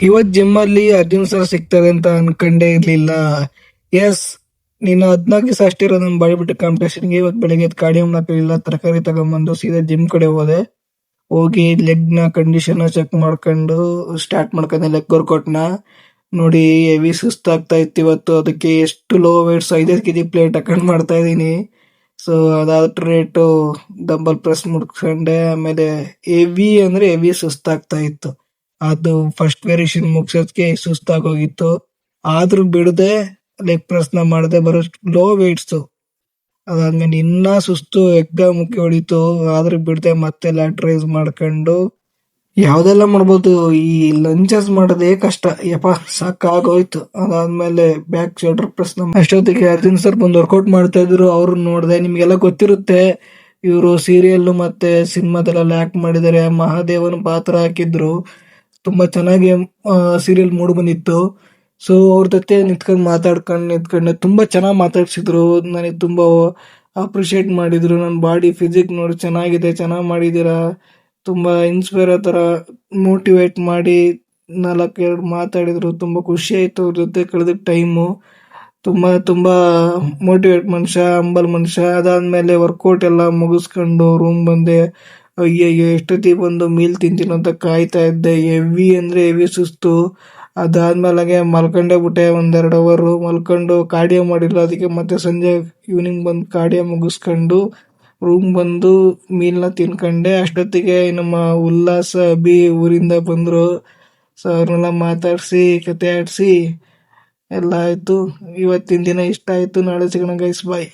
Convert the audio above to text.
ಇವತ್ ಜಿಮ್ ಅಲ್ಲಿ ಅರ್ಜುನ್ ಸರ್ ಸಿಗ್ತಾರೆ ಅಂತ ಅನ್ಕೊಂಡೇ ಇರ್ಲಿಲ್ಲ. ಎಸ್, ನೀನು 14 ದಿವಸ ಅಷ್ಟಿರೋ ನಮ್ ಬಾಡಿ ಬಿಟ್ಟು ಕಾಂಪಿಟೇಷನ್ಗೆ. ಇವತ್ ಬೆಳಗ್ಗೆ ಕಾರ್ಡಿಯೋ ಮಾಡಲಿಲ್ಲ, ತರಕಾರಿ ತಗೊಂಡ್ಬಂದು ಸೀದಾ ಜಿಮ್ ಕಡೆ ಹೋದೆ. ಹೋಗಿ ಲೆಗ್ ನ ಕಂಡೀಷನ್ ಚೆಕ್ ಮಾಡ್ಕೊಂಡು ಸ್ಟಾರ್ಟ್ ಮಾಡ್ಕೊಂಡೆ ಲೆಗ್ ವರ್ಕೌಟ್ ನ. ನೋಡಿ, ಹೆವಿ ಸುಸ್ತಾಗ್ತಾ ಇತ್ತು ಇವತ್ತು. ಅದಕ್ಕೆ ಎಷ್ಟು ಲೋ ವೇಟ್ಸ್ 5 ಕೆಜಿ ಪ್ಲೇಟ್ ಹಾಕೊಂಡ್ ಮಾಡ್ತಾ ಇದೀನಿ. ಸೊ ಅದಾದ ರೇಟು ಡಂಬಲ್ ಪ್ರೆಸ್ ಮುಡ್ಕೊಂಡೆ. ಆಮೇಲೆ ಹೆವಿ ಅಂದ್ರೆ ಹೆವಿ ಸುಸ್ತಾಗ್ತಾ ಇತ್ತು. ಅದು ಫಸ್ಟ್ ವೇರಿಯೇಷನ್ ಮುಗ್ಸೋದಕ್ಕೆ ಸುಸ್ತಾಗೋಗಿತ್ತು. ಆದ್ರೂ ಬಿಡದೆ ಲೆಗ್ ಪ್ರೆಸ್ ನ ಮಾಡದೆ, ಬರೋ ಲೋ ವೇಟ್ಸ್. ಅದಾದ್ಮೇಲೆ ಇನ್ನ ಸುಸ್ತು ಎಗ್ಗ ಮುಕ್ಕಿ ಹೊಡಿತು. ಆದ್ರೂ ಬಿಡದೆ ಮತ್ತೆ ಲ್ಯಾಟ್ ರೈಸ್ ಮಾಡ್ಕೊಂಡು ಯಾವ್ದೆಲ್ಲ ಮಾಡ್ಬೋದು. ಈ ಲಂಚಸ್ ಮಾಡೋದೇ ಕಷ್ಟ, ಯಪ್ಪ ಸಾಕಾಗೋಯ್ತು. ಅದಾದ್ಮೇಲೆ ಬ್ಯಾಕ್ ಶೋಲ್ಡರ್ ಪ್ರೆಸ್ ಅಷ್ಟೊತ್ತಿಗೆ ಅರ್ಜುನ್ ಸರ್ ಬಂದು ವರ್ಕೌಟ್ ಮಾಡ್ತಾ ಇದ್ರು. ಅವ್ರು ನೋಡ್ದೆ. ನಿಮ್ಗೆಲ್ಲ ಗೊತ್ತಿರುತ್ತೆ, ಇವರು ಸೀರಿಯಲ್ ಮತ್ತೆ ಸಿನಿಮಾದಲ್ಲೆಲ್ಲ ಆಕ್ಟ್ ಮಾಡಿದ್ದಾರೆ. ಮಹಾದೇವನ ಪಾತ್ರ ಹಾಕಿದ್ರು. ತುಂಬಾ ಚೆನ್ನಾಗಿ ಸೀರಿಯಲ್ ಮೂಡ್ ಬಂದಿತ್ತು. ಸೊ ಅವ್ರ ಜೊತೆ ನಿಂತ್ಕೊಂಡೆ ತುಂಬಾ ಚೆನ್ನಾಗಿ ಮಾತಾಡ್ಸಿದ್ರು. ನನಗೆ ತುಂಬಾ ಅಪ್ರಿಶಿಯೇಟ್ ಮಾಡಿದ್ರು. ನನ್ನ ಬಾಡಿ ಫಿಸಿಕ್ ನೋಡಿ ಚೆನ್ನಾಗಿದೆ, ಚೆನ್ನಾಗಿ ಮಾಡಿದೀರಾ, ತುಂಬಾ ಇನ್ಸ್ಪೈರ್ ತರ ಮೋಟಿವೇಟ್ ಮಾಡಿ 4 ಮಾತಾಡಿದ್ರು. ತುಂಬಾ ಖುಷಿ ಆಯ್ತು ಅವ್ರ ಜೊತೆ ಕಳೆದ ಟೈಮು. ತುಂಬಾ ತುಂಬಾ ಮೋಟಿವೇಟ್ ಮನುಷ್ಯ, ಹಂಬಲ್ ಮನುಷ್ಯ. ಅದಾದ್ಮೇಲೆ ವರ್ಕೌಟ್ ಎಲ್ಲ ಮುಗಿಸ್ಕೊಂಡು ರೂಮ್ ಬಂದೆ. ಅಯ್ಯಯ್ಯೋ, ಎಷ್ಟೊತ್ತಿಗೆ ಬಂದು ಮೀಲ್ ತಿಂತೀನಿ ಅಂತ ಕಾಯ್ತಾ ಇದ್ದೆ. ಹೆವಿ ಅಂದ್ರೆ ಹೆವಿ ಸುಸ್ತು. ಅದಾದ್ಮೇಲೆ ಮಲ್ಕೊಂಡೇ ಬಿಟ್ಟೆ. 1-2 ಅವರ್ ಮಲ್ಕೊಂಡು ಕಾರ್ಡಿಯೋ ಮಾಡಿಲ್ಲ. ಅದಕ್ಕೆ ಮತ್ತೆ ಸಂಜೆ ಈವ್ನಿಂಗ್ ಬಂದು ಕಾರ್ಡಿಯೋ ಮುಗಿಸ್ಕೊಂಡು ರೂಮ್ ಬಂದು ಮೀಲ್ನ ತಿನ್ಕೊಂಡೆ. ಅಷ್ಟೊತ್ತಿಗೆ ನಮ್ಮ ಉಲ್ಲಾಸ ಅಭಿ ಊರಿಂದ ಬಂದ್ರು. ಸೊ ಅವ್ರನ್ನೆಲ್ಲ ಮಾತಾಡ್ಸಿ ಕತೆ ಆಡ್ಸಿ ಎಲ್ಲ ಆಯ್ತು. ಇವತ್ತಿನ ದಿನ ಇಷ್ಟ ಆಯ್ತು. ನಾಳೆ ಸಿಗೋಣ ಗೈಸ್, ಬಾಯ್.